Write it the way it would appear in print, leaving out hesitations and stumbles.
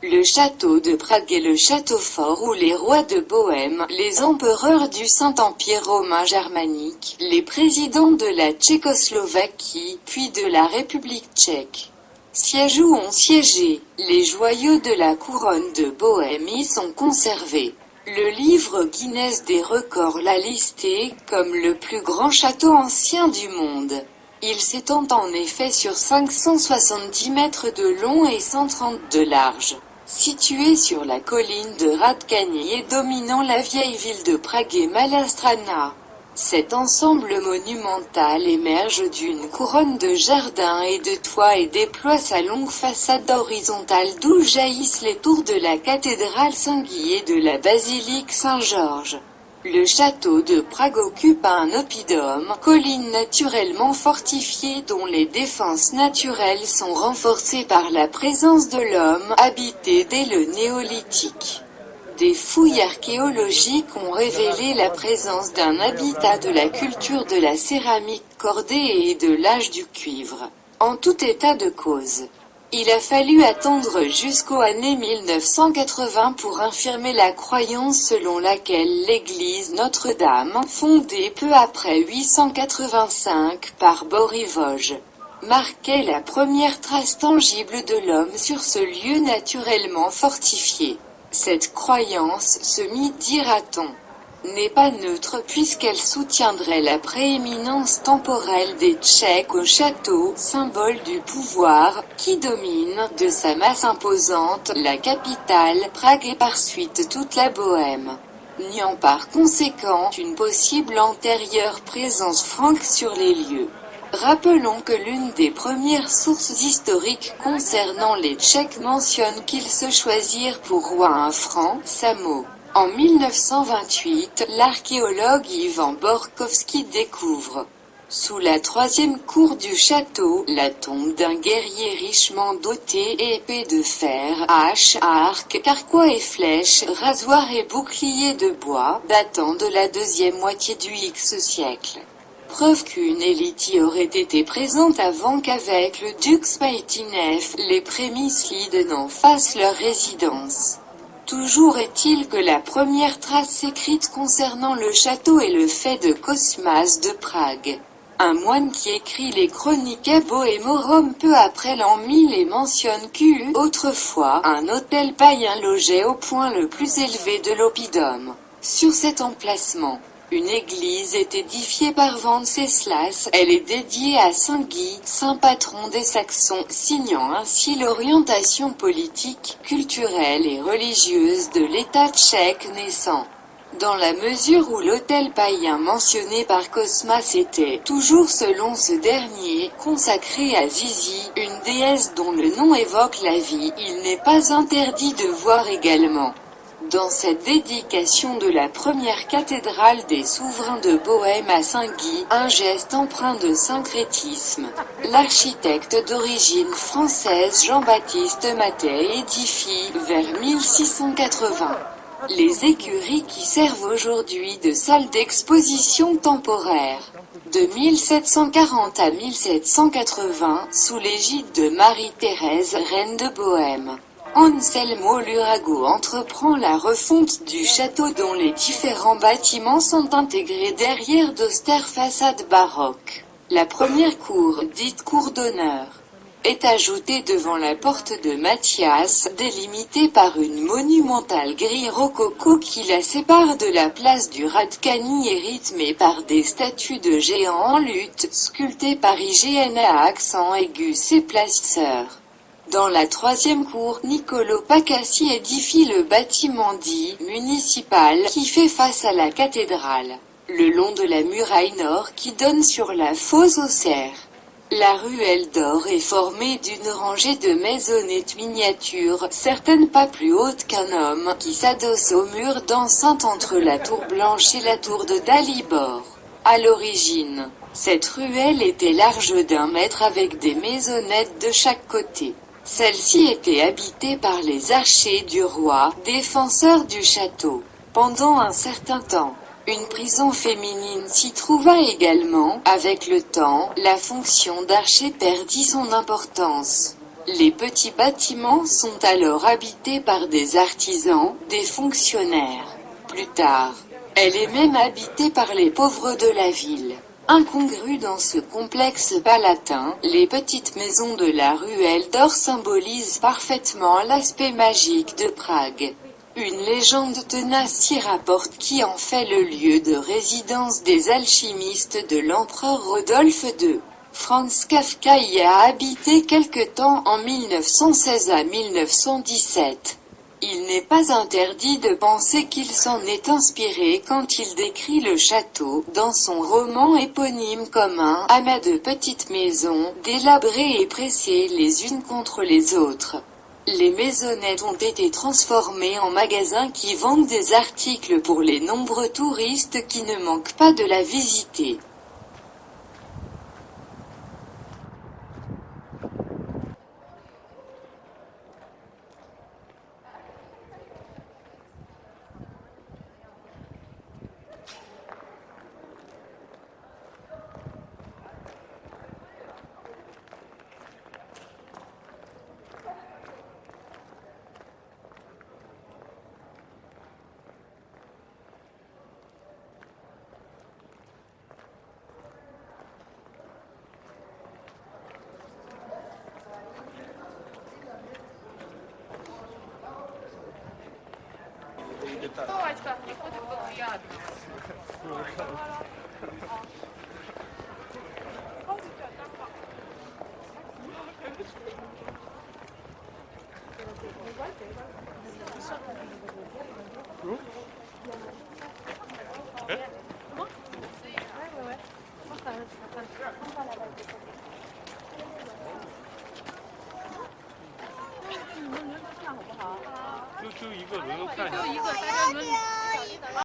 Le château de Prague est le château fort où les rois de Bohême, les empereurs du Saint-Empire romain germanique, les présidents de la Tchécoslovaquie, puis de la République tchèque, siègent ou ont siégé. Les joyaux de la couronne de Bohême y sont conservés. Le livre Guinness des records l'a listé comme le plus grand château ancien du monde. Il s'étend en effet sur 570 mètres de long et 130 de large. Situé sur la colline de Hradčany et dominant la vieille ville de Prague et Malá Strana. Cet ensemble monumental émerge d'une couronne de jardins et de toits et déploie sa longue façade horizontale d'où jaillissent les tours de la cathédrale Saint-Guy et de la basilique Saint-Georges. Le château de Prague occupe un oppidum, colline naturellement fortifiée dont les défenses naturelles sont renforcées par la présence de l'homme, habité dès le néolithique. Des fouilles archéologiques ont révélé la présence d'un habitat de la culture de la céramique cordée et de l'âge du cuivre. En tout état de cause, il a fallu attendre jusqu'aux années 1980 pour infirmer la croyance selon laquelle l'église Notre-Dame, fondée peu après 885 par Bořivoj, marquait la première trace tangible de l'homme sur ce lieu naturellement fortifié. Cette croyance, ce mythe dira-t-on, n'est pas neutre puisqu'elle soutiendrait la prééminence temporelle des Tchèques au château, symbole du pouvoir, qui domine, de sa masse imposante, la capitale, Prague et par suite toute la Bohême, niant par conséquent une possible antérieure présence franque sur les lieux. Rappelons que l'une des premières sources historiques concernant les Tchèques mentionne qu'ils se choisirent pour roi un franc, Samo. En 1928, l'archéologue Ivan Borkovski découvre, sous la troisième cour du château, la tombe d'un guerrier richement doté, épée de fer, hache, arc, carquois et flèches, rasoir et bouclier de bois, datant de la deuxième moitié du X siècle. Preuve qu'une élite y aurait été présente avant qu'avec le duc Spaytinev, les Přemyslí n'en fassent leur résidence. Toujours est-il que la première trace écrite concernant le château est le fait de Cosmas de Prague, un moine qui écrit les chroniques à Bohémorum peu après l'an 1000 et mentionne qu'eut, autrefois, un hôtel païen logeait au point le plus élevé de l'oppidum. Sur cet emplacement, une église est édifiée par Venceslas, elle est dédiée à Saint Guy, saint patron des Saxons, signant ainsi l'orientation politique, culturelle et religieuse de l'État tchèque naissant. Dans la mesure où l'autel païen mentionné par Cosmas était, toujours selon ce dernier, consacré à Zizi, une déesse dont le nom évoque la vie, il n'est pas interdit de voir également, dans cette dédication de la première cathédrale des souverains de Bohême à Saint-Guy, un geste empreint de syncrétisme. L'architecte d'origine française Jean-Baptiste Mathey édifie, vers 1680, les écuries qui servent aujourd'hui de salle d'exposition temporaire. De 1740 à 1780, sous l'égide de Marie-Thérèse, reine de Bohême, Anselmo Lurago entreprend la refonte du château dont les différents bâtiments sont intégrés derrière d'austères façades baroques. La première cour, dite cour d'honneur, est ajoutée devant la porte de Mathias, délimitée par une monumentale grille rococo qui la sépare de la place du Hradčany et rythmée par des statues de géants en lutte, sculptées par IGN à accent aigu et placeurs. Dans la troisième cour, Niccolo Pacassi édifie le bâtiment dit « municipal » qui fait face à la cathédrale, le long de la muraille nord qui donne sur la fosse aux cerfs. La ruelle d'or est formée d'une rangée de maisonnettes miniatures, certaines pas plus hautes qu'un homme, qui s'adossent au mur d'enceinte entre la tour blanche et la tour de Dalibor. À l'origine, cette ruelle était large d'1 mètre avec des maisonnettes de chaque côté. Celle-ci était habitée par les archers du roi, défenseurs du château. Pendant un certain temps, une prison féminine s'y trouva également. Avec le temps, la fonction d'archer perdit son importance. Les petits bâtiments sont alors habités par des artisans, des fonctionnaires. Plus tard, elle est même habitée par les pauvres de la ville. Incongru dans ce complexe palatin, les petites maisons de la ruelle d'or symbolisent parfaitement l'aspect magique de Prague. Une légende tenace y rapporte qui en fait le lieu de résidence des alchimistes de l'empereur Rodolphe II. Franz Kafka y a habité quelque temps en 1916 à 1917. Il n'est pas interdit de penser qu'il s'en est inspiré quand il décrit le château, dans son roman éponyme comme un « amas de petites maisons, délabrées et pressées les unes contre les autres ». Les maisonnettes ont été transformées en magasins qui vendent des articles pour les nombreux touristes qui ne manquent pas de la visiter. Точка, не ходить приятно.就一个轮流看一下。就一个，大家轮。